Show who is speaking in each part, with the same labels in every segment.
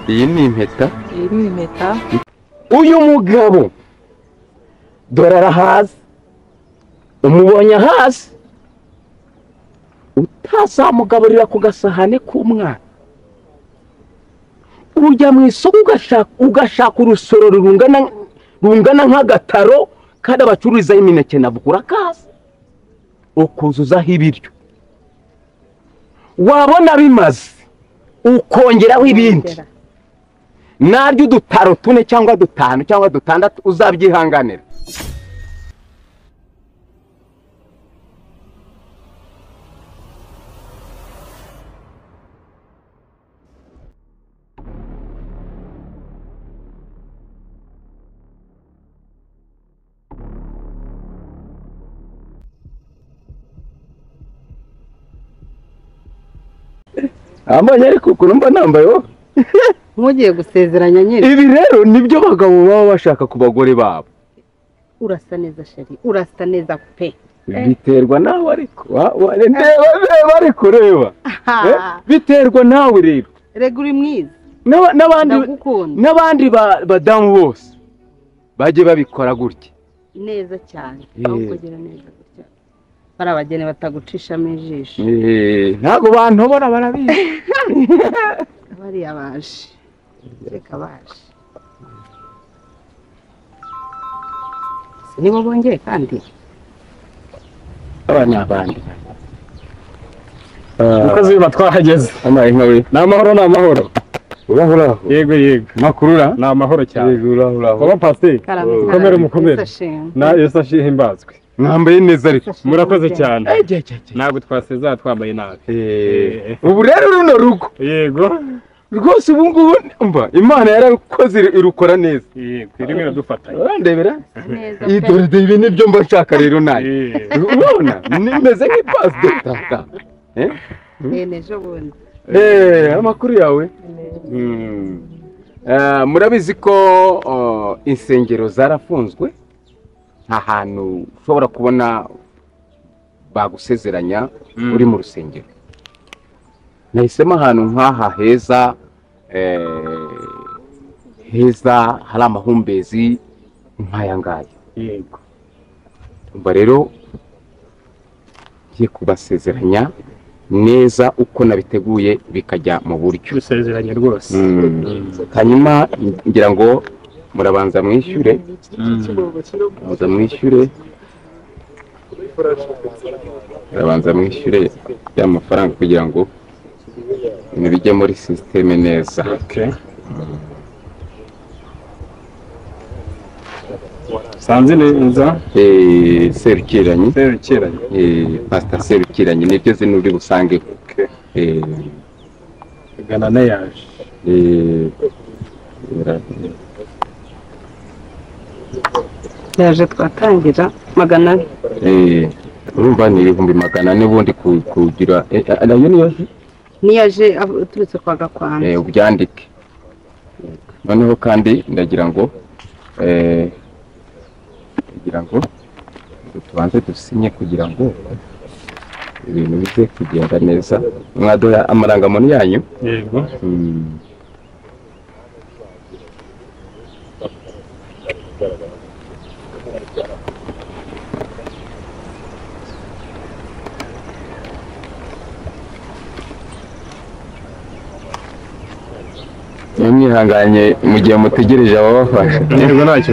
Speaker 1: iyi ni impeta.
Speaker 2: Iyi ni impeta.
Speaker 1: Uyu mugabo dore arahazi, umubonye hasi utazamugaburira ku gasahane k'umwana, ujya mu isoko ugashaka urusoro rungana nk'agataro kandi abacururizaho imineke nabugura kaza ukuzuzaho ibiryo, wabona bimaze ukongeraho ibindi, naryo udutaro 4 cyangwa 5 cyangwa 6 uzabyihanganira. Amanya ariko kurumba nambaye
Speaker 2: Mugiye gusezeranya nyine.
Speaker 1: Ibi rero nibyo bagabo baba bashaka ku bagore babo.
Speaker 2: Urasa neza sheri, urasa neza pe.
Speaker 1: Biterwa nawe ariko ndeba ariko reba. Biterwa nawe rero.
Speaker 2: Rega uri mwiza.
Speaker 1: N'abandi badamu bose baje babikora gutya
Speaker 2: neza cyane, aho kugira neza gutya para abagene batagucishamo ijisho.
Speaker 1: Ntago bantobora barabizi.
Speaker 2: Bari abaje reka baje nibo bongeye kandi
Speaker 1: abandi
Speaker 3: mukozi batwahageze n'amahoro
Speaker 1: urahura
Speaker 3: yego
Speaker 1: makurura
Speaker 3: n'amahoro cyane
Speaker 1: yego urahura
Speaker 3: baba pasi mukomere na Yesu ashihimbazwe
Speaker 1: mwambaye neza ariko
Speaker 3: murakoze cyane ntabwo twaseza twambaye nabi
Speaker 1: ubu rero runo rugo
Speaker 3: yego
Speaker 1: rwose ubu ngubu umva Imana yarakoze irukora neza
Speaker 3: yego irimo iradufatanya
Speaker 1: urandebera idore ibi nibyo mba nshaka rero naye urabona nimeze nk'ipasi de tata
Speaker 2: nejo bundi
Speaker 1: amakuru yawe murabizi ko insengero zarafunzwe, nta hantu ushobora kubona bagusezeranya uri mu rusengero. Nahisemo ahantu nk'aha heza hari amahumbezi nk'aya ngaya.
Speaker 3: Yego
Speaker 1: umva rero ngiye kubasezeranya neza uko nabiteguye bikajya mu buryo.
Speaker 3: Usezeranye rwose.
Speaker 1: Hanyuma ngira ngo murabanza mwishyure. Murabanza mwishyure ya mafaranga kugira ngo ibintu bijye muri systeme neza.
Speaker 3: Okay. Sanze neza
Speaker 1: Serukiranye Pastor Serukiranye nibyo zino uri busange.
Speaker 3: Gana na yaje
Speaker 2: yaje twatangira 400.
Speaker 1: urumva ni 400 ubundi kugira nayo
Speaker 2: niyaje turutse kwa Gakwanda.
Speaker 1: Ubyandike noneho kandi ndagira ngo tubanze dusinye kugira ngo ibintu bize kugenda neza. Mwaduha amarangamuntu yanyu.
Speaker 3: Yego
Speaker 1: mwihanganye mu gihe mutegereje ababafasha.
Speaker 3: Yego ntacyo.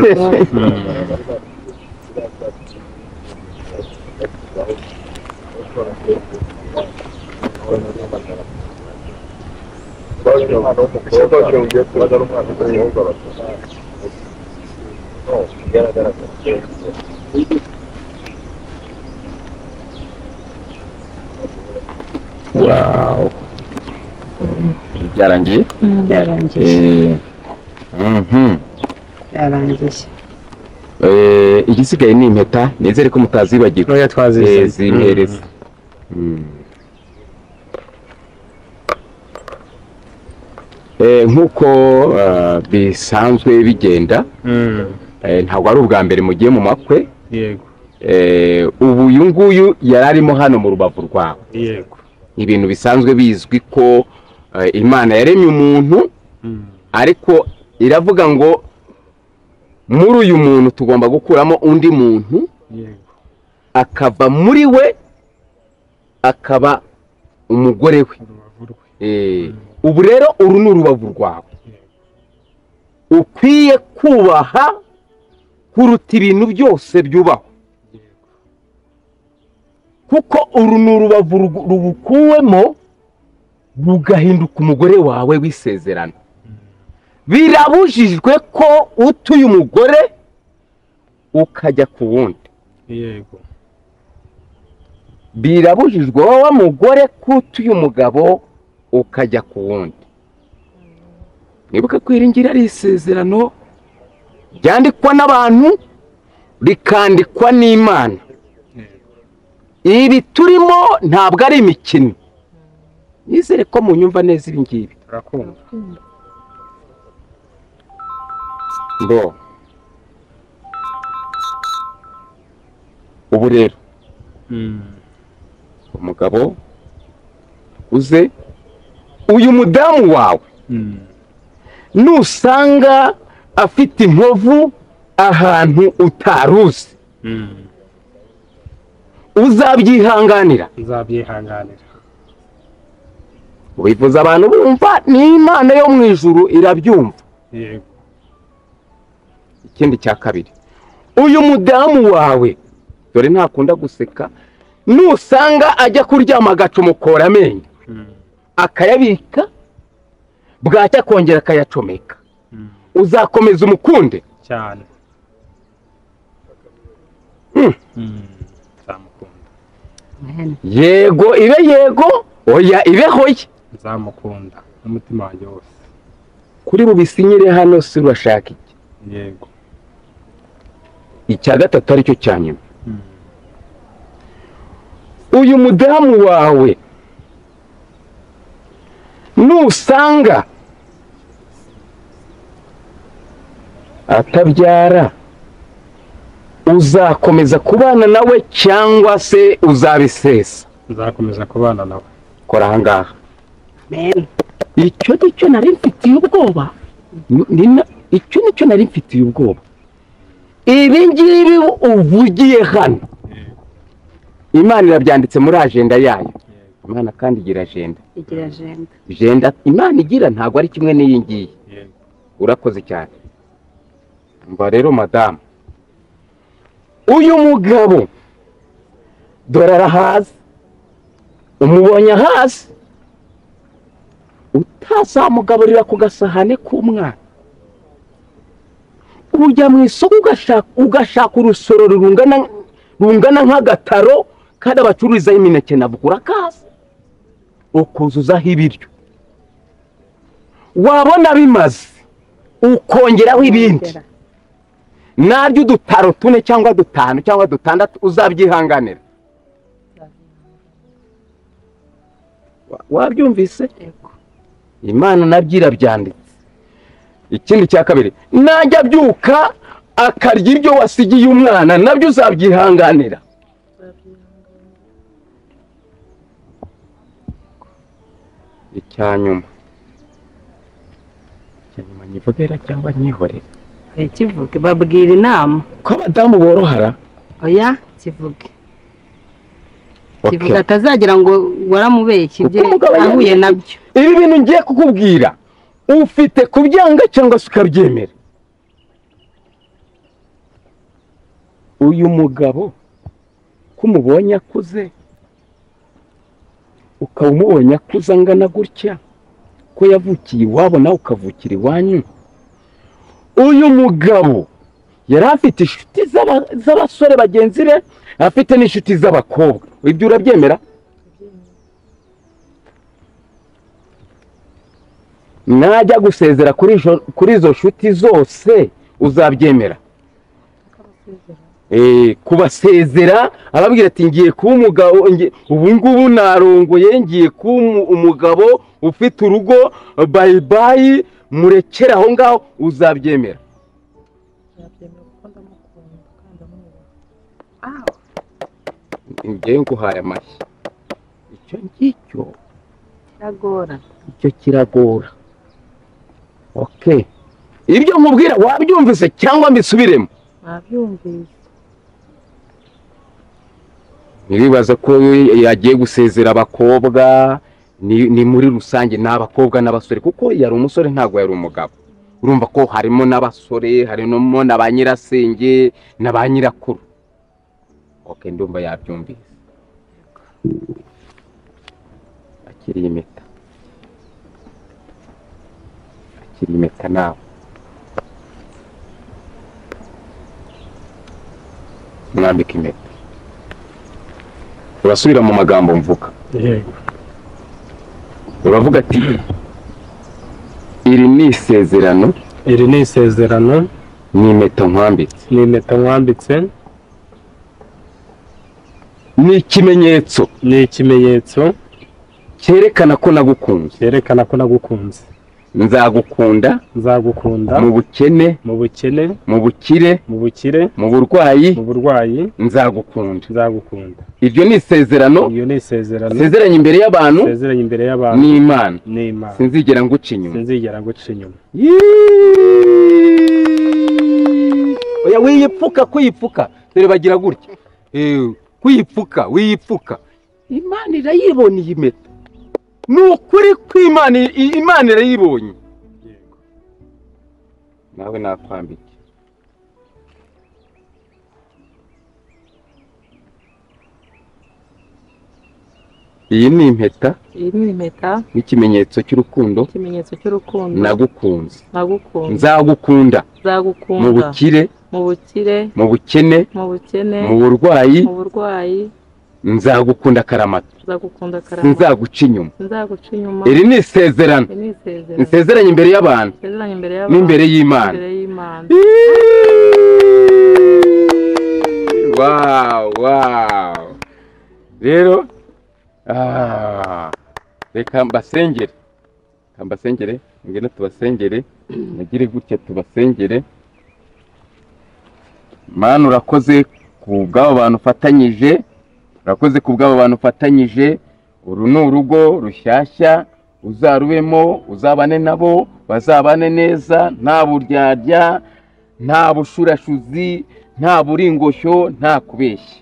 Speaker 1: Wow. Byarangiye?
Speaker 2: Byarangiye.
Speaker 1: Igisigaye ni impeta, nizere ko mutazibagirwa.
Speaker 3: Oya twazise
Speaker 1: zimpereza. Nkuko bisanzwe bigenda, ntabwo ari ubwa mbere mugiye mu makwe.
Speaker 3: Yego.
Speaker 1: Ubu uyu nguyu yararimo hano mu rubavu rwawe.
Speaker 3: Yego.
Speaker 1: Ibintu bisanzwe bizwi ko Imana yaremye umuntu ariko iravuga ngo muri uyu muntu tugomba gukuramo undi muntu akava muri we akaba umugore we. Ubu rero uru ni urubavu rwawe ukwiye kubaha kuruta ibintu byose byubaho, kuko uru ni urubavu rubukuwemo rugahinduka umugore wawe w'isezerano. Birabujijwe ko utuye umugore ukajya ku wundi. Birabujijwe wowe mugore ko utuye umugabo ukajya ku wundi. Nibuka kwiringira ari isezerano ryandikwa n'abantu rikandikwa n'Imana. Ibi turimo ntabwo ari imikino. Nizere ko munyumva neza ibi ngibi.
Speaker 3: Turakumva.
Speaker 1: Ndo ubu rero umugabo uze uyu mudamu wawe nusanga afite inkovu ahantu utaruzi uzabyihanganira.
Speaker 3: Nzabyihanganira.
Speaker 1: Wifuza abantu bumva n'Imana yo mu ijuru irabyumva.
Speaker 3: Yego.
Speaker 1: Ikindi cya kabiri, uyu mudamu wawe dore ntakunda guseka, nusanga ajya kuryama agacumukora amenyo akayabika bwacya akongera akayacomeka, uzakomeza umukunde
Speaker 3: cyane.
Speaker 1: Yego ibe yego, oya ibe hoya.
Speaker 3: Nzamukunda n'umutima wanjye wose.
Speaker 1: Kuri bubisinyire hano si urashaka iki?
Speaker 3: Yego.
Speaker 1: Icya gatatu aricyo cya nyuma, uyu mudamu wawe nusanga atabyara uzakomeza kubana nawe cyangwa se uzabisesa?
Speaker 3: Nzakomeza kubana nawe.
Speaker 1: Kora ahangaha.
Speaker 2: Amen.
Speaker 1: Icyo nicyo nari mfitiye ubwoba. Icyo nicyo nari mfitiye ubwoba. Ibi ngibi uvugiye hano Imana irabyanditse muri agenda yayo. Imana kandi igira agenda.
Speaker 2: Igira agenda.
Speaker 1: Agenda Imana igira ntabwo ari kimwe n'iyi ngiyi. Urakoze cyane. Mba rero madamu, uyu mugabo dore arahazi, umubonye hasi utazamugaburira ku gasahane k'umwana. Ujya mu isoko ugashaka urusoro rungana nk'agataro kandi abacururizaho imineke nabugura kaza ukuzuzaho ibiryo, wabona bimaze ukongeraho ibindi, naryo udutaro 4 cyangwa 5 cyangwa 6 uzabyihanganira. Wabyumvise? Imana nabyo irabyanditse. Ikindi cya kabiri, najya byuka akarya ibyo wasigiye umwana nabyo uzabyihanganira. Icyanyuma nyivugera cyangwa nyihorera?
Speaker 2: Kivuge, babwira inama
Speaker 1: ko abadamu borohara.
Speaker 2: Oya kivuge. Kivuga atazagira ngo waramubeshye ibye ahuye nabyo.
Speaker 1: Ibi bintu ngiye kukubwira ufite kubyanga cyangwa se ukabyemera. Uyu mugabo kumubonye akuze, ukawumubonye akuze angana gutya, ko yavukiye iwabo nawe ukavukira iwanyu. Uyu mugabo yari afite inshuti z'abasore bagenzi be, afite n'inshuti z'abakobwa. Ibyo urabyemera? Najya gusezera kuri izo nshuti zose uzabyemera? Kubasezera ababwira ati ngiye kuba umugabo, ubu ngubu narongoye, ngiye kuba umugabo ufite urugo, bye bye, murekera aho ngaho, uzabyemera? Ngiye nguhaye amashyi. Icyo ngicyo
Speaker 2: kiragora.
Speaker 1: Icyo kiragora. Okay, ibyo nkubwira wabyumvise cyangwa mbisubiremo?
Speaker 2: Nabyumvise.
Speaker 1: Nibibaza ko yagiye gusezera abakobwa ni muri rusange n'abakobwa n'abasore, kuko yari umusore ntago yari umugabo. Urumva ko harimo n'abasore, harimo na ba nyirasenge na ba nyirakuru. Okay, ndumva yabyumvise. Akiri impeta. Akiri impeta nawe. Mwambika impeta. Urasubira mu magambo mvuga.
Speaker 3: Yego.
Speaker 1: Uravuga ati iri ni isezerano.
Speaker 3: Iri ni isezerano.
Speaker 1: Ni impeta nkwambitse.
Speaker 3: Ni impeta nkwambitse.
Speaker 1: Ni ikimenyetso.
Speaker 3: Ni ikimenyetso
Speaker 1: cyerekana ko nagukunze.
Speaker 3: cyerekana ko nagukunze.
Speaker 1: Nzagukunda.
Speaker 3: Nzagukunda.
Speaker 1: Mu bukene.
Speaker 3: Mu bukene.
Speaker 1: Mu bukire.
Speaker 3: Mu bukire.
Speaker 1: Mu burwayi.
Speaker 3: Mu burwayi.
Speaker 1: Nzagukunda.
Speaker 3: Nzagukunda.
Speaker 1: Ibyo ni isezerano.
Speaker 3: Iyo ni isezerano.
Speaker 1: Sezeranye imbere y'abantu.
Speaker 3: Sezeranye imbere y'abantu.
Speaker 1: Ni Imana.
Speaker 3: Ni Imana.
Speaker 1: Sinzigera nguca inyuma.
Speaker 3: Sinzigera nguca inyuma.
Speaker 1: Oya wiyipfuka kuyipfuka. Dore bagira gutya. Kuyipfuka, wiyipfuka. Imana irayibona iyi mpeta. Nukuri kw'Imana, Imana irayibonye.
Speaker 3: Yego.
Speaker 1: Nawe nakwambike. Iyi ni impeta.
Speaker 2: Iyi ni impeta.
Speaker 1: N'ikimenyetso cy'urukundo.
Speaker 2: Ikimenyetso cy'urukundo.
Speaker 1: Nagukunze.
Speaker 2: Nagukunda.
Speaker 1: Nzagukunda.
Speaker 2: Nzagukunda.
Speaker 1: Mu bukire.
Speaker 2: Mu bukire.
Speaker 1: Mu bukene.
Speaker 2: Mu bukene.
Speaker 1: Mu burwayi.
Speaker 2: Mu burwayi.
Speaker 1: Nzagukunda karamata.
Speaker 2: Nzagukunda karamata.
Speaker 1: Nzaguca inyuma.
Speaker 2: Nzaguca inyuma.
Speaker 1: Iri ni isezerano.
Speaker 2: Iri ni isezerano.
Speaker 1: Isezeranye imbere y'abantu.
Speaker 2: Isezeranye imbere y'abantu.
Speaker 1: N'imbere y'Imana.
Speaker 2: Imbere y'Imana.
Speaker 1: Wow. Rero reka mbasengere. Mbasengere, ngene tubasengere. Nagire gutya tubasengere. Mana urakoze ku bw'abo bantu fatanyije. Urakoze ku bw'abo bantu fatanyije. Uru ni urugo rushyashya uzarubemo, uzabane nabo, bazabane neza, nta buryarya, nta bushurashuzi, nta buringoshyo, nta kubeshya.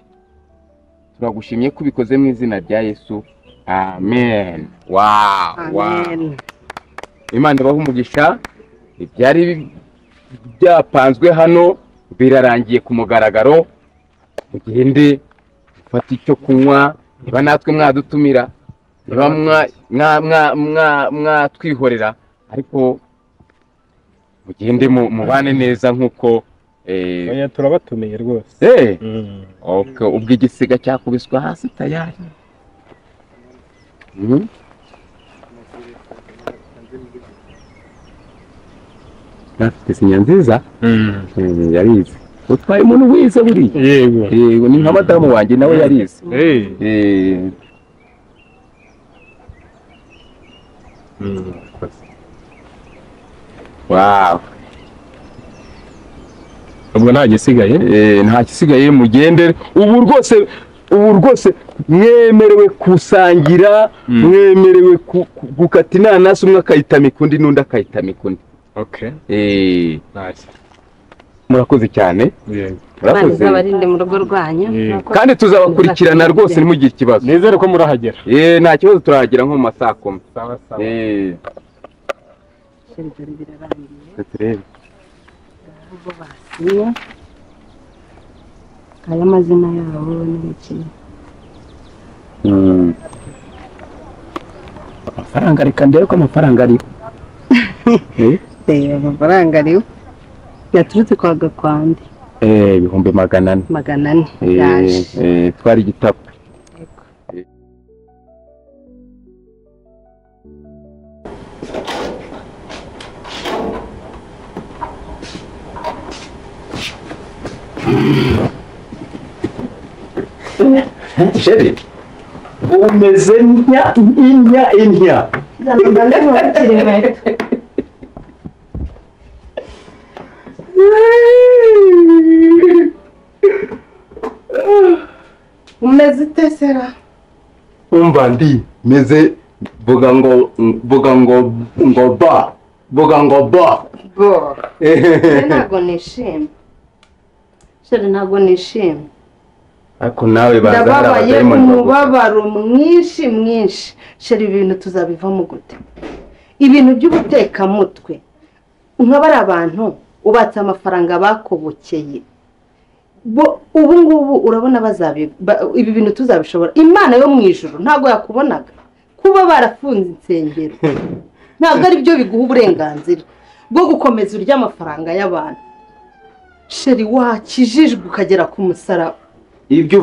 Speaker 1: Turagushimye ko ubikoze mu izina rya Yesu. Amen. Wow.
Speaker 2: Amen.
Speaker 1: Imana ibahe umugisha. Ibyari byapanzwe hano birarangiye ku mugaragaro. Mugende ufata icyo kunywa, niba natwe mwadutumira, niba mwatwihorera, ariko mugende mubane neza nk'uko
Speaker 3: Oya turabatumiye rwose.
Speaker 1: Okay, ubwo igisiga cyakubiswa hasi tayari. Nafite sinya nziza. Yarize. Utwaye umuntu wize buri. Yego ni nka madamu wanjye nawe yarize. Wow.
Speaker 3: Ubwo nta gisigaye?
Speaker 1: Nta gisigaye mugende. Ubu rwose mwemerewe kusangira, mwemerewe gukata inanasi, umwe akayitamika undi n'undi akayitamika undi.
Speaker 3: Okay. Nice.
Speaker 1: Murakoze cyane.
Speaker 2: Murakoze. Abarinde mu rugo rwanyu.
Speaker 1: Kandi tuzabakurikirana rwose nimugire ikibazo.
Speaker 3: Nizere ko murahagera.
Speaker 1: Nta kibazo turahagera nko mu masaa 10.
Speaker 3: Sawa.
Speaker 2: Seriveri birarangiye.
Speaker 1: Turebe.
Speaker 2: Ubwo basiye. Aya mazina yabo n'iki.
Speaker 1: Amafaranga reka ndebe ko amafaranga ari.
Speaker 2: Amafaranga ariho. Yaturutse kwa Gakwandi.
Speaker 1: Ibihumbi 400.
Speaker 2: 400. Yaje.
Speaker 1: Twari igitabo. Sheri. Umeze inya.
Speaker 2: Umeze itesera.
Speaker 1: Umva ndi meze vuga ngo ba vuga ngo bo
Speaker 2: ntabwo nishimye sheri ntabwo nishimye
Speaker 1: ariko nawe baza
Speaker 2: ndababaye umubabaro mwinshi sheri ibintu tuzabivamo gute ibintu by'ubutekamutwe nk'abari abantu ubatse amafaranga bakobokeye ubu ngubu urabona ibi bintu tuzabishobora imana yo mu ijuru ntabwo yakubonaga kuba barafunze insengero ntabwo ari byo biguha uburenganzira bwo gukomeza urya amafaranga y'abantu sheri wakijijwe ukagera ku musaraba
Speaker 1: ibyo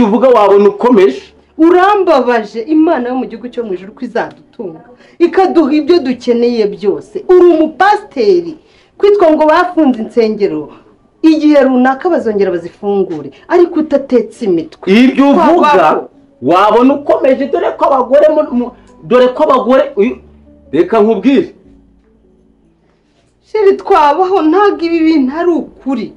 Speaker 1: uvuga wabona ukomeje
Speaker 2: urambabaje imana yo mu gihugu cyo mu ijuru ko izadutunga ikaduha ibyo dukeneye byose uri umupasiteri kwitwa ngo bafunze insengero igihe runaka bazongera bazifungure ariko utatetse imitwe
Speaker 1: ibyo uvuga wabona ukomeje dore ko abagore reka nkubwire
Speaker 2: sheri twabaho ntabwo ibi bintu ari ukuri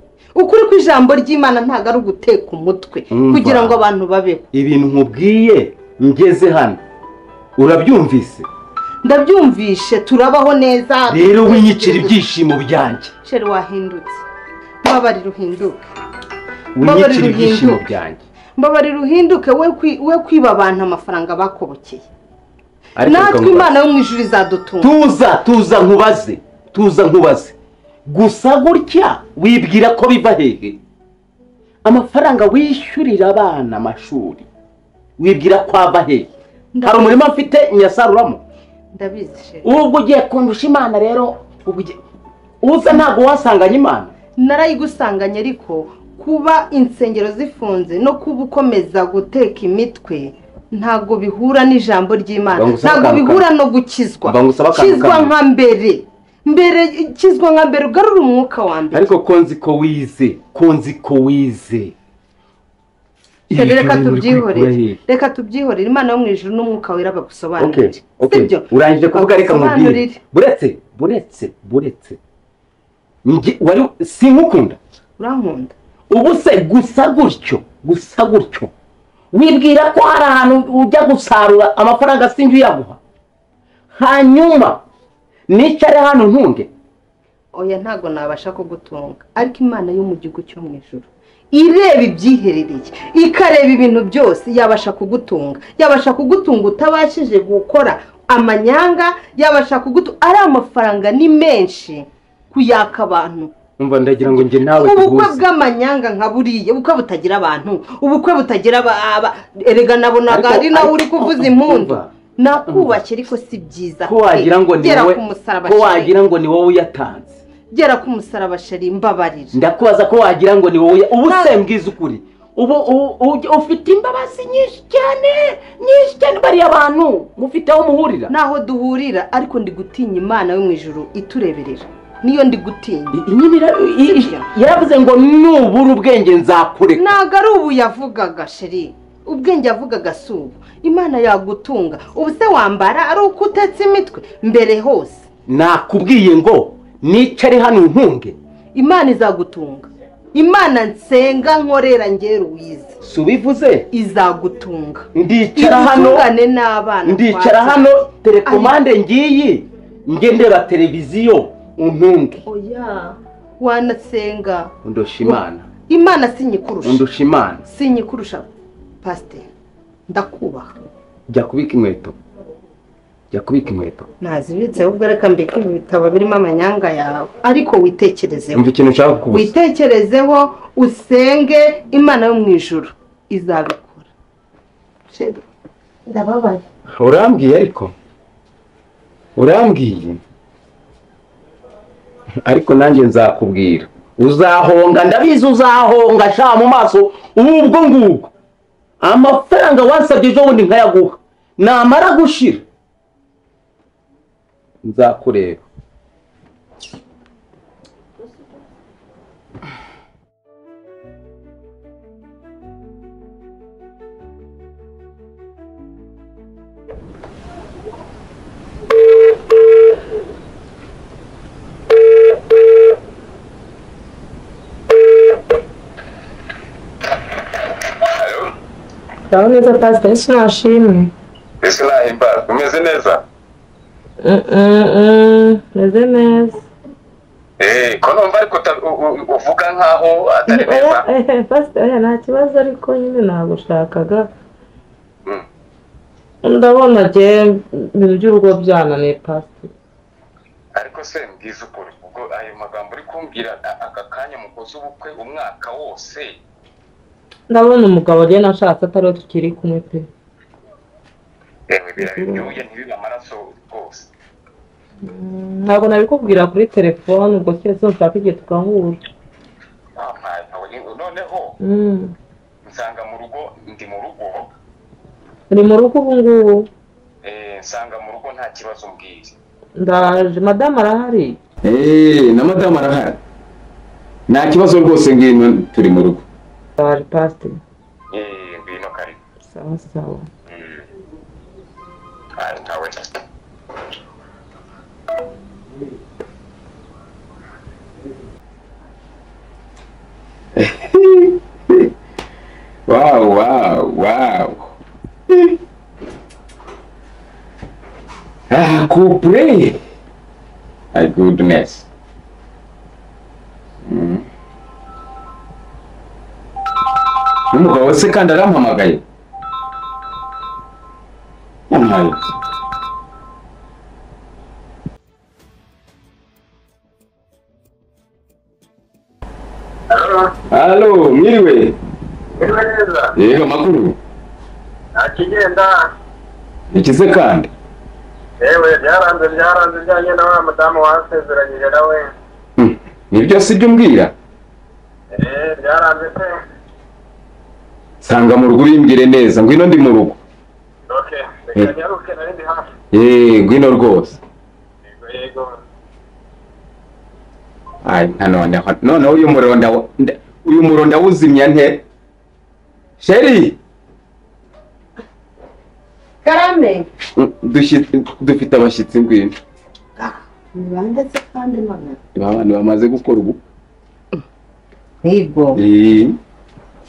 Speaker 2: kw'ijambo ry'imana ntabwo ari uguteka umutwe kugira ngo abantu babeho
Speaker 1: ibintu nkubwiye ngeze hano urabyumvise
Speaker 2: ndabyumvishe turabaho neza
Speaker 1: rero winyicira ibyishimo byanjye
Speaker 2: sheri wahindutse mbabarira uhinduke
Speaker 1: winyicira ibyishimo byanjye
Speaker 2: mbabarira uhinduke we kwiba abantu amafaranga bakobokeye natwe imana yo mu ijuru izadutunga
Speaker 1: tuza nkubaze gusa gutya wibwira ko biva hehe amafaranga wishyurira abana amashuri wibwira ko ava hehe hari umurima mfite nyasaruramo
Speaker 2: ndabizi
Speaker 1: ubwo ugiye kundusha imana rero uza ntabwo wasanganye imana
Speaker 2: narayigusanganye ariko kuba insengero zifunze no kuba ukomeza guteka imitwe ntabwo bihura n'ijambo ry'imana ntabwo bihura no gukizwa kizwa nka mbere kizwa nka mbere ugarura umwuka wa mbere
Speaker 1: ariko konzi ko wize
Speaker 2: reka tubyihorere imana yo mu ijuru n'umwuka wera bagusobanurire
Speaker 1: urangije kuvuga reka mubwire buretse sinkukunda
Speaker 2: urankunda
Speaker 1: ubu se gusa gutyo wibwira ko hari ahantu ujya gusarura amafaranga sinjye uyaguha hanyuma nicare hano ntunge
Speaker 2: oya ntabwo nabasha kugutunga ariko imana yo mu gihugu cyo mu ijuru ireba ibyiherereye ikareba ibintu byose yabasha kugutunga utabashije gukora amanyanga yabasha kugutunga ari amafaranga ni menshi kuyaka abantu
Speaker 1: umva ndagira ngo njye nawe
Speaker 2: ubukwe bw'amanyanga nka buriya ubukwe butagira abantu ubukwe butagira erega nabonaga ari nawe uri kuvuza impundu nakubashye ariko si byiza
Speaker 1: ko wagira ngo ni wowe uyatanze
Speaker 2: gera ku musaraba sheri mbabarira
Speaker 1: ndakubaza ko wagira ngo ni wowe ubu se mbwiza ukuri ubu ufite imbabazi nyinshi cyane bariya abantu mufite aho muhurira
Speaker 2: naho duhurira ariko ndi gutinya imana yo mu ijuru itureberera niyo ndi gutinya
Speaker 1: yaravuze ngo nubura ubwenge nzakureka
Speaker 2: ntabwo ari ubu yavugaga sheri ubwenge yavugaga si ubu imana yagutunga ubu se wambara ari uko utetse imitwe mbere hose
Speaker 1: nakubwiye ngo nicare hano ntunge
Speaker 2: imana izagutunga imana nsenga nkorera ngera uwize
Speaker 1: si ubivuze
Speaker 2: izagutunga
Speaker 1: ndicara hano telekomande ngiyi ndeba televiziyo untunge
Speaker 2: oya wanasenga
Speaker 1: undusha
Speaker 2: imana sinyikurusha
Speaker 1: undusha imana
Speaker 2: sinyikurusha pasiteri ndakubaha
Speaker 1: jya kubika inkweto
Speaker 2: ntazibitse ahubwo reka mbike ibi bitabo birimo amanyanga yawe ariko witekerezeho
Speaker 1: umva ikintu nshaka kukubaza
Speaker 2: witekerezeho usenge imana yo mu ijuru izabikora ndababaye
Speaker 1: urambwiye ariko nanjye nzakubwira uzahonga ndabizi uzahonga sha mu maso ubwo ngubwo amafaranga wansabye ejo bundi nkayaguha namara gushira nzakureba
Speaker 2: neza pasiteri isi nashimwe
Speaker 4: isi nahimbaza umeze neza meze neza.
Speaker 1: Ko numva ariko uvuga nkaho atari neza.
Speaker 4: Pastor nta kibazo ariko nyine nagushakaga. Ndabona je ibintu by'urugo byananiye Pastor.
Speaker 1: Ariko se mbwiza ukuri ubwo ayo magambo uri kumbwira aka kanya mukoze ubukwe umwaka wose.
Speaker 4: Ndabona umugabo je nashatse atari tukiri kumwe pe.
Speaker 1: Birabyuye ntibiba amaraso rwose.
Speaker 4: Ntabwo nabikubwira kuri telefone ubwo cyese nshaka igihe tukahura.
Speaker 1: Noneho nsanga mu rugo ndi mu rugo.
Speaker 4: Uri mu rugo ubu ngubu?
Speaker 1: Nsanga mu rugo nta kibazo mbwiye.
Speaker 4: Ndaje madame arahari?
Speaker 1: Na madame arahari. Nta kibazo rwose ngino turi mu rugo.
Speaker 4: Ndaje Pastor.
Speaker 1: Ngino kari.
Speaker 4: Sawa sawa.
Speaker 1: Ntawe. Wow. Couple. My goodness. Umugabo se kandi arampamagaye. Halo, mwiriwe. Yego makuru.
Speaker 5: Akigenda.
Speaker 1: Ikize kandi.
Speaker 5: Byaranze byanye na wa madamu wasezeranyije nawe.
Speaker 1: Nibyo sibyo mbwira.
Speaker 5: Byaranze pe.
Speaker 1: Sanga mu rugo ubimbwire neza, ngwino ndi mu rugo.
Speaker 5: Okay, reka nyaruke nari ndi hafi.
Speaker 1: Ngwino rwose.
Speaker 5: Yego.
Speaker 1: None uyu muronda wuzimya nte? Sheri.
Speaker 2: Karame.
Speaker 1: Dufite abashyitsi ngwino.
Speaker 2: Nibande se kandi none.
Speaker 1: Abantu bamaze gukora ubu.
Speaker 2: Nibo.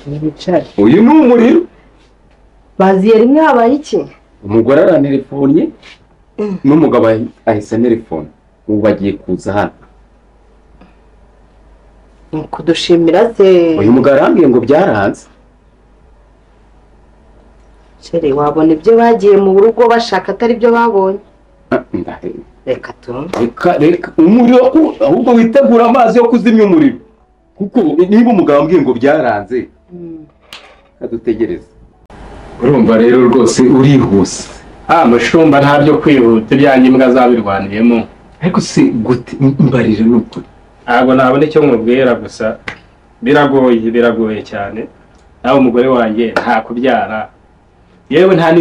Speaker 2: Nibicare.
Speaker 1: Uyu ni umuriro.
Speaker 2: Baziye rimwe habaye iki?
Speaker 1: Umugore arantelefonnye n'umugabo ahise telefone. Ubu bagiye kuza hano.
Speaker 2: Kudushimira se.
Speaker 1: Uyu mugabo arambwiye ngo byaranze.
Speaker 2: Sheri wabona ibyo bagiye mu rugo bashaka atari byo babonye. Reka tu.
Speaker 1: Reka umuriro ahubwo witegura amazi yo kuzimya umuriro. Kuko niba umugabo ambwiye ngo byaranze. Kadutegereza. Urumva rero rwose urihuse.
Speaker 3: Mushumba ntabyo kwihuta ibyanjye imbwa zabirwaniyemo.
Speaker 1: Ariko se gute mbarire n'ukuri.
Speaker 3: Ntabwo nabona icyo mubwira gusa biragoye cyane. Nawe umugore wanjye nta kubyara. Yewe nta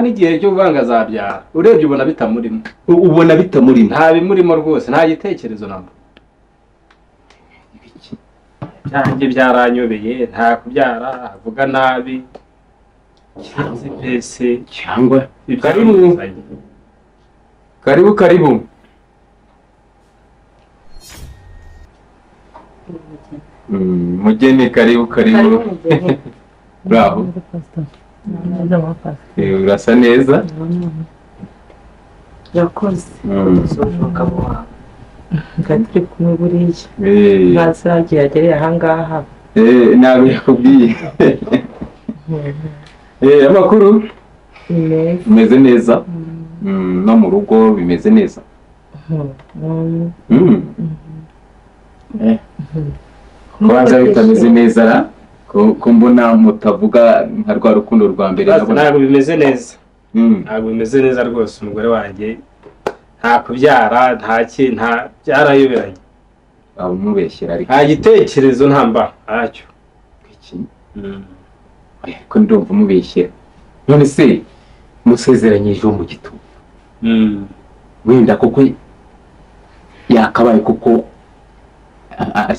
Speaker 3: n'igihe cyo kuvanga azabyara. Urebye ubona bitamurimo.
Speaker 1: Ubona bitamurimo.
Speaker 3: Nta bimurimo rwose, nta gitekerezo namba. Byanjye byaranyobeye, nta kubyara, avuga nabi. Cyanze pese
Speaker 1: cyangwa
Speaker 3: karibu.
Speaker 1: Mugeni karibu. Bravo. Urasa neza.
Speaker 4: Yakoze.
Speaker 2: Umugabo wawe.
Speaker 4: Gatri kumwe buriye. Ntazagiye agereye ahangaha.
Speaker 1: Nawe yakubwiye. Amakuru. Bimeze neza. No mu rugo bimeze neza. Kubanza bitameze neza ra? Ko mbona mutavuga nka rwa rukundo rwa mbere
Speaker 3: nabona. Ntabwo bimeze neza. Ntabwo bimeze neza rwose umugore wanjye. Nta kubyara, nta byarayoberanye.
Speaker 1: Mubeshyira ariko.
Speaker 3: Nta gitekerezo ntamba acyo.
Speaker 1: Iki? Ko ndumva mubeshyira. None se musezeranyije mu gituba. Wenda kuko yakabaye kuko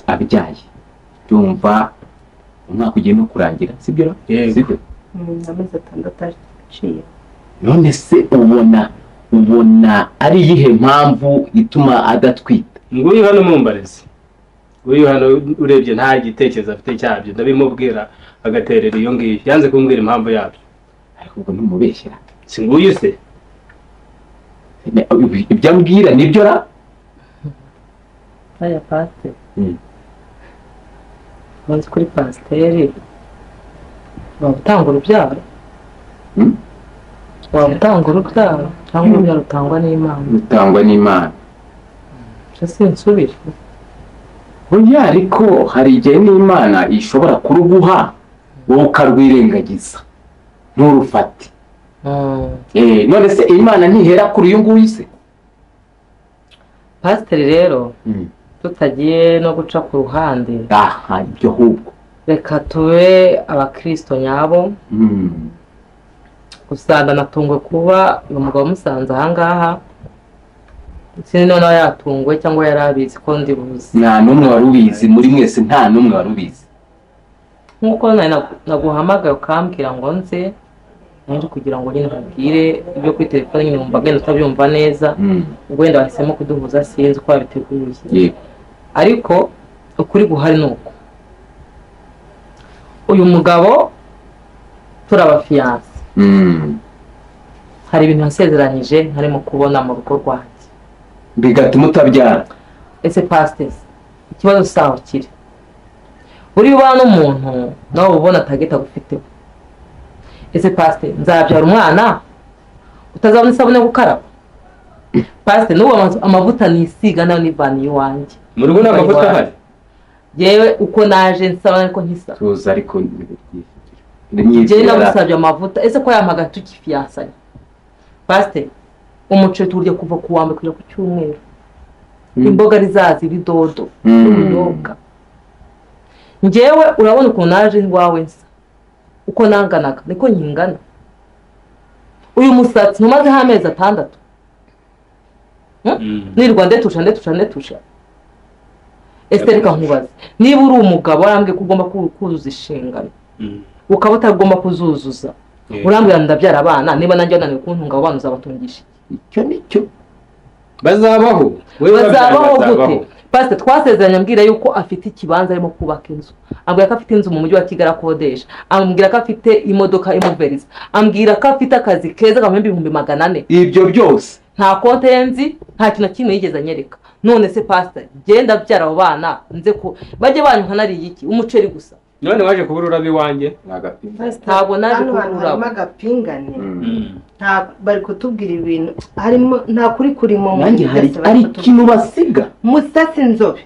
Speaker 1: abijyaye. Yumva umwaka ugiye no kurangira sibyo?
Speaker 3: Sibyo.
Speaker 2: Amezi 6 aciye.
Speaker 1: None se ubona ari yihe mpamvu ituma adatwita?
Speaker 3: Nguyu hano mumbareze. Nguyu hano urebye nta gitekerezo afite cyabyo ndabimubwira agaterera iyo ngiyo. Yanze kumbwira impamvu yabyo.
Speaker 1: Ariko ubwo numubeshyira.
Speaker 3: Si nguyu se.
Speaker 1: ibyo ambwira nibyo ra
Speaker 4: aya pasiteri ubanza kuri pasiteri waba utanga urubyaro waba utanga urubyaro cyangwa urubyaro rutangwa n'Imana
Speaker 1: rutangwa n'Imana
Speaker 4: cyo sinsubire
Speaker 1: oya ariko hari igihe n'Imana ishobora kuruguha wowe ukarwirengagiza nturufate none se Imana ntihera kuri uyu nguyu se
Speaker 4: pasiteri rero tutagiye no guca ku ruhande
Speaker 1: ibyo ahubwo
Speaker 4: reka tube abakristo nyabo gusa ndanatungwe kuba uyu mugabo musanze ahangaha sinzi noneho yatungwe cyangwa yari abizi ko ndi buzi
Speaker 1: nta n'umwe wari ubizi muri mwese nta n'umwe wari ubizi
Speaker 4: nk'uko naguhamagaye ukambwira ngo nze naje kugira ngo nyine nkubwire ibyo kuri telefone nyine wumva genda utabyumva neza ubwo wenda wahisemo kuduhuza sinzi uko wabiteguye ariko ukuri guhari ni uko uyu mugabo turabafiyanse hari ibintu yasezeranyije ntarimo kubona mu rugo rwanjye
Speaker 1: bigatuma utabyara
Speaker 4: ese pasiteri ikibazo saho kiri buriya ubana n'umuntu nawe ubona atagita gufiteho ese pasiteri nzabyara umwana utazabona isabune yo gukaraba pasiteri n'ubu amavuta nisiga nayo nivaniye iwanjye
Speaker 1: mu rugo nta mavuta ahari
Speaker 4: yewe uko naje nsaba ariko nkisa
Speaker 1: tuzi ariko
Speaker 4: njyewe nagusabye amavuta ese ko yampaga tukifiyansanya pasiteri umuceri turya kuva ku wa mbere kugera ku cyumweru imboga rizazi ibidodo ubunyobwa njyewe urabona ukuntu naje iwawe nsa uko nanganaga niko nkingana uyu musatsi ntumazeho amezi 6 nirwa ndetusha ese reka nkubaze niba uri umugabo warambwiye ko ugomba kuzuza inshingano ukaba utagomba kuzuzuza urambwira ndabyara abana niba nanjye wananiwe kuntunga abo bana uzabatungisha
Speaker 1: icyo nicyo
Speaker 3: bazabaho
Speaker 4: gute pasiteri twasezeranye ambwira yuko afite ikibanza arimo kubaka inzu ambwira ko afite inzu mu mujyi wa Kigali akodesha ambwira ko afite imodoka imuveriza ambwira ko afite akazi keza kamwemba 400,000
Speaker 1: ibyo byose
Speaker 4: nta konte nzi nta kintu kimwe yigeze anyereka none se pasiteri genda byara abo bana nze ko bajye banyuka nariye iki umuceri gusa
Speaker 3: none waje kuburura biwanjye
Speaker 4: ntabwo naje kuburura
Speaker 2: agapingane bari kutubwira ibintu harimo nta kuri kurimo
Speaker 1: nanjye hari ikintu basiga
Speaker 2: musasi inzobe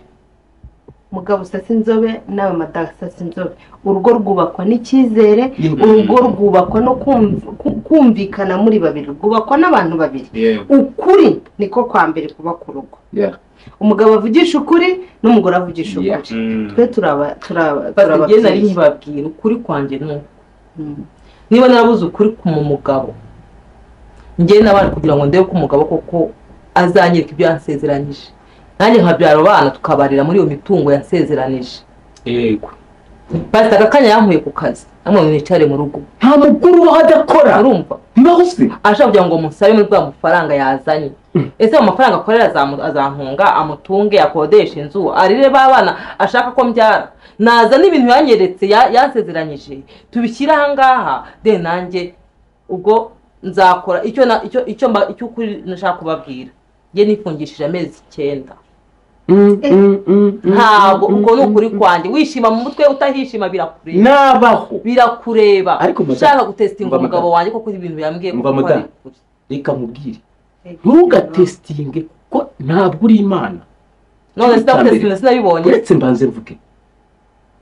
Speaker 2: mugabo usasi inzobe nawe madasasi inzobe urugo rwubakwa n'icyizere urugo rwubakwa no kumvikana muri babiri rwubakwa n'abantu babiri ukuri niko kwa mbere kuba ku rugo umugabo avugisha ukuri n'umugore avugisha ukuri twe
Speaker 4: turababwira nari nkibabwira ukuri kwanjye nuko niba narabuze ukuri ku mugabo njye nabari kugira ngo ndebe ko umugabo koko azanyereka ibyo yansezeranyije nanjye nkabyara abana tukabarira muri iyo mitungo yasezeranije
Speaker 3: yego
Speaker 4: pasiteri akakanya yankuye ku kazi namwe mwicare mu rugo
Speaker 1: nta mukuru ubaho adakora
Speaker 4: urumva
Speaker 1: bibaho se
Speaker 4: ashaka kugira ngo musabe muri bwa mafaranga yazanye ese amafaranga akorera azantunga amutunge akodesha inzu arire babana ashaka ko mbyara naza n'ibintu yanyeretse yasezeranyije tubishyira ahangaha de nanjye ubwo nzakora icyo ukuri nashaka kubabwira ye nifungishije amezi 9 ntabwo uko ni ukuri kwanjye wishima mu mutwe utahishima birakureba
Speaker 1: nabaho
Speaker 4: birakureba ushaka gutestinga umugabo wanjye koko ibintu yambwiye ko ari
Speaker 1: reka mubwire ntugatestinge kuko ntabwo uri Imana
Speaker 4: none sinabutestinga sinabibonye
Speaker 1: uretse mbanze mvuge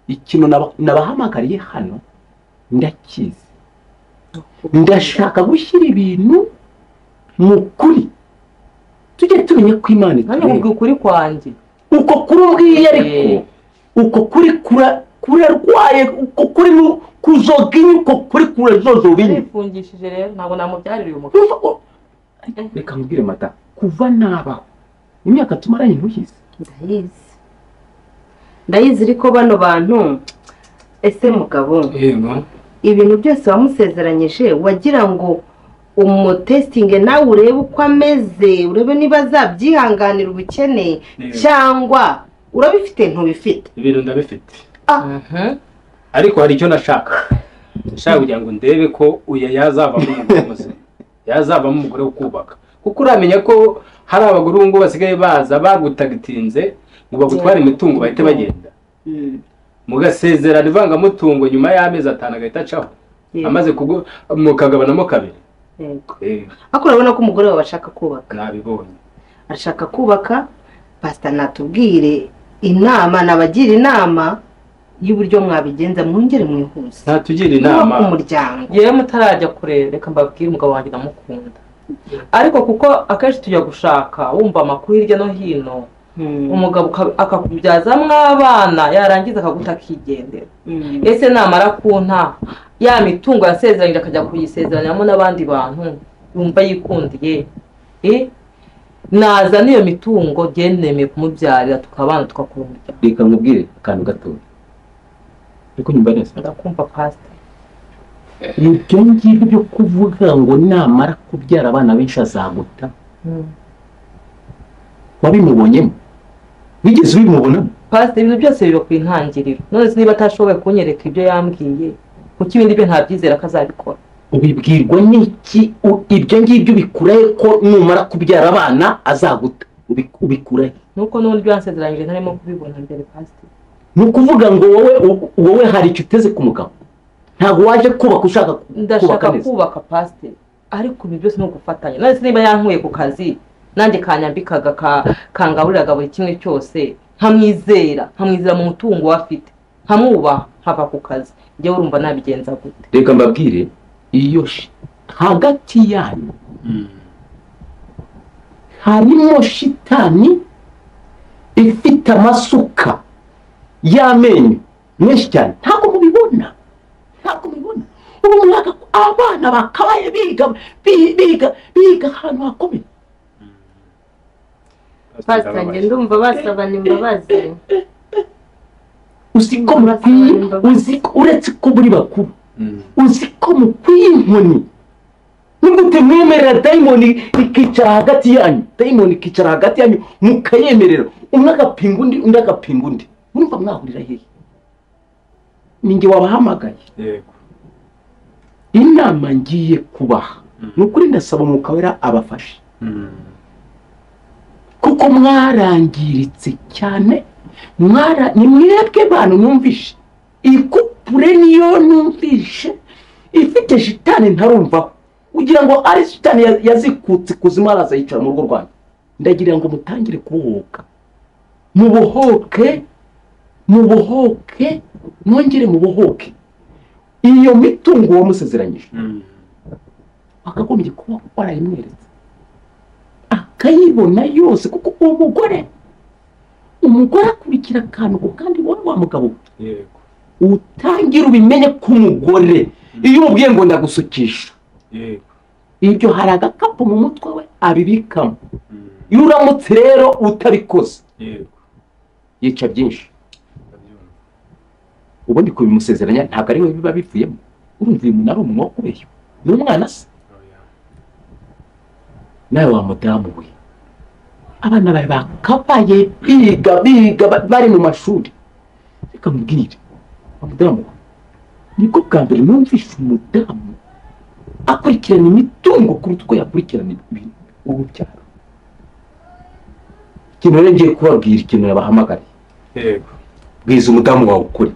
Speaker 1: ikintu nabahamagariye hano ndakizi ndashaka gushyira ibintu mu kuri tujye tumenya ko Imana
Speaker 4: itubwira ukuri kwanjye
Speaker 1: uko kuri ubwiye ariko uko kuri kurarwaye uko kuri kuzoga uko kuri kurazozo bini
Speaker 4: ifungishije rero ntabwo namubyarira uyu mugabo
Speaker 1: reka mbwire mata kuva nabaho imyaka tumaranye ntuyizi
Speaker 2: ndayizi ariko bano bantu ese mugabo
Speaker 3: yego
Speaker 2: ibintu byose wamusezeranyije wagira ngo umutestinge nawe urebe uko ameze urebe niba azabyihanganira ubukene cyangwa urabifite ntubifite
Speaker 3: ibintu ndabifite ariko hari icyo nashaka kugira ngo ndebe ko uya yazavamo umugore wo kubaka kuko uramenya ko hari abagore ngo basigaye baza bagutagitinze ngo bagutware imitungo bahite bagenda mugasezerana ivangamutungo nyuma y'amezi 5 agahita acaho amaze mukagabanamo kabiri.
Speaker 2: ariko urabona ko umugore wawe ashaka kubaka.
Speaker 3: Nabibonye
Speaker 2: ashaka kubaka. Pastor natubwire inama nabagira inama y'uburyo mwabigenza mwongere mwihuse.
Speaker 3: Natugira inama
Speaker 2: umuryango.
Speaker 4: Yewe mutarajya kure reka mbabwire umugabo wanjye ndamukunda. Ariko kuko akenshi tujya gushaka wumva amakuru hirya no hino umugabo akakubyazamwo abana yarangiza akaguta akigendera. Ese namara kunta ya mitungo yasezeranyije akajya kuyisezeranyamo n'abandi bantu yumva yikundiye naza niyo mitungo genemeye kumubyarira tukabana tukakura umuryango.
Speaker 1: Reka nkubwire akantu gato ariko nyumva neza.
Speaker 4: Ndakumva Pastor.
Speaker 1: Ibyo ngibyo byo kuvuga ngo namara kubyara abana benshi azaguta wabimubonyemo wigeze ubimubonamo?
Speaker 4: Pastor ibintu byose biba ku intangiriro. None niba atashoboye kunyereka ibyo yambwiye kuki ibindi byo ntabyizera ko azabikora.
Speaker 1: Ubibwirwa n'iki? Ibyo ngibyo bikurahe ko numara kubyara abana azaguta? Ubikurahe
Speaker 4: nuko n'ubundi yansezeranyije ntarimo kubibona mbere Pastor.
Speaker 1: Nukuvuga ngo wowe hari icyo uteze ku mugabo, ntabwo waje kubaka ushaka
Speaker 4: ndashaka kubaka Pastor, ariko ibi byose no gufatanya. None niba yankuye ku kazi nanjye kanyambikaga kangaburiraga buri kimwe cyose nkamwizera mu mutungo wafite nkamwubaha nkava ku kazi, njye urumva nabigenza gute?
Speaker 1: Reka mbabwire iyo hagati yanyu harimo shitani ifite amasuka y'amenyo menshi cyane. Ntabwo mubibona ubu mwaka abana bakabaye biga ahantu hakomeye.
Speaker 2: Pastor njye ndumva basabana imbabazi.
Speaker 1: Uziko mukwiye uretse ko buri bakuru uziko mukwiye inkoni. Nubwo mwemerera dayimoni ikicara hagati yanyu, mukayemerera umwe agapinga undi agapinga undi, urumva mwahurira hehe? Ninjye wabahamagaye.
Speaker 3: Yego.
Speaker 1: Inama ngiye kubaha nukuri ndasaba umukawera abafashe kuko mwarangiritse cyane. Ni mwebwe bantu numvishe ikupure niyo numvishe ifite shitani ntarumva ugira ngo ari shitani yazikutse kuzima araza yicara mu rugo rwanyu. Ndagira ngo mutangire kubohoka, mubohoke mwongere mubohoke. Iyo mitungo wamusezeranyije akagombye kuba warayimweretse akayibona yose, kuko umugore akurikira akantu kandi wowe wa mugabo utangira ubimenye ko umugore iyo umubwiye ngo ndagusukisha ibyo hari agakapu mu mutwe we abibikamo. Iyo uramutse rero utabikoze yica byinshi. Ubundi kubimusezeranya ntabwo ari we biba bivuyemo. Urumva uyu muntu ari umuntu wo kubeshya, ni umwana se. Nawe wa mudamu we abana bawe bakabaye biga bari mu mashuri. Reka mubwire wa mudamu nibwo bwa mbere numvishe umudamu akurikirana imitungo kuruta uko yakurikirana urubyaro. Ikintu rero ngiye kubabwira, ikintu yabahamagariye.
Speaker 3: Yego.
Speaker 1: Bwiza umudamu wawe ukuri.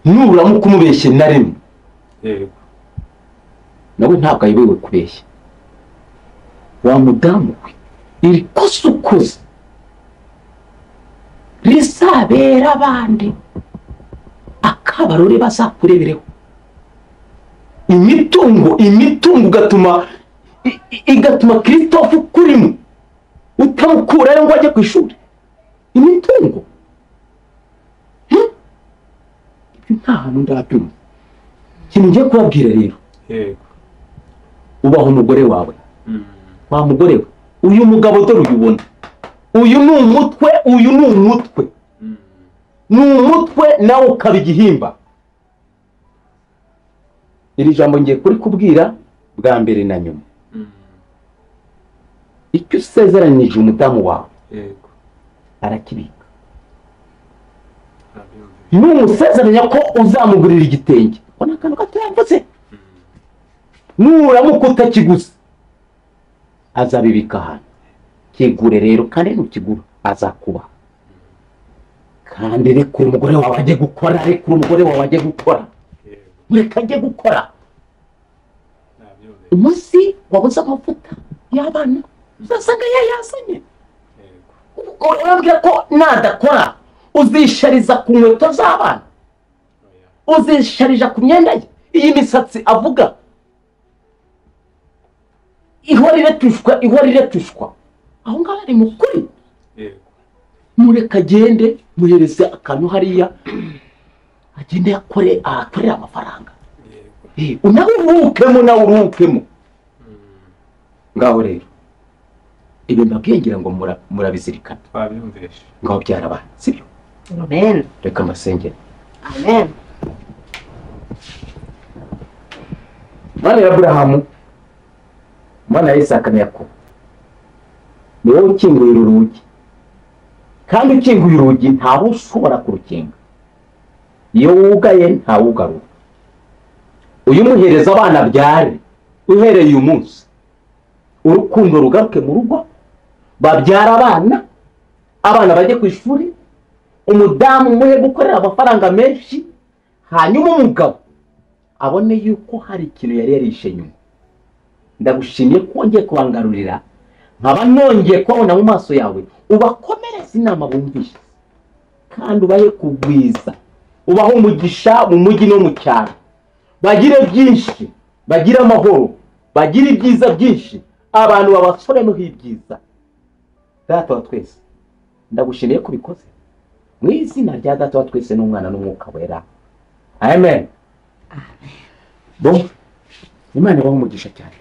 Speaker 1: Nuramuka umubeshye na rimwe nawe ntabwo ayobewe kubeshya. Wa mudamu we iri kosa ukoze risabera abandi akabarore bazakurebereho. Imitungo igatuma Christophe kurimo utamukurayo ngo ajye ku ishuri. Imitungo nta hantu ndabyumva. Ikintu ngiye kubabwira rero, ubaho umugore wawe. Wa mugore we, uyu mugabo dore uyubona, uyu ni umutwe nawe ukaba igihimba. Iri jambo ngiye kuri kubwira bwa mbere na nyuma. Icyo usezeranyije umudamu wawe arakibika. Numusezeranya ko uzamugurira igitenge, ubona akantu gato yamvuze, nuramuka utakiguze azabibika hano kigure rero kandi nukigura azakuba kandi reka umugore wawe ajye gukora mureka ajye gukora umunsi wabuze amavuta y'abana uzasanga yayazanye urambwira ko nadakora uzishariza ku nkweto z'abana uzisharija ku myenda ye iyi misatsi avuga ihorire tushwa aho ngaho ari mukuri mureka agende muhereze akantu hariya agende akorera amafaranga nawe uruhukemo ngaho rero ibi mbabwiye ngira ngo murabizirikana
Speaker 3: twabyumvishe
Speaker 1: ngaho byarabana sibyo
Speaker 2: amen
Speaker 1: reka amasengero
Speaker 2: amen
Speaker 1: Mana ya Aburahamu Mana ya Isaka na Yakobo ni wowe ukinguye urugi kandi ukinguye urugi ntawe ushobora kurukinga iyo wugaye ntawugarura uyu muhereza abana byare uhereye uyu munsi urukundo rugaruke mu rugo babyara abana bajye ku ishuri umudamu muhe gukorera amafaranga menshi hanyuma umugabo abone yuko hari ikintu yari yarishe nyuma ndagushimiye ko wongeye kubangarurira nkaba nongeye kubabona mu maso yawe ubakomereze inama bumvishe kandi ubahe kugwiza ubaho umugisha mu mujyi no mu cyaro bagire byinshi bagire amahoro bagire ibyiza byinshi abantu babasoremo ibyiza data wa twese ndagushimiye ko ubikoze mu izina rya data wa twese n'umwana n'umwuka wera amen bon imana ibaho umugisha cyane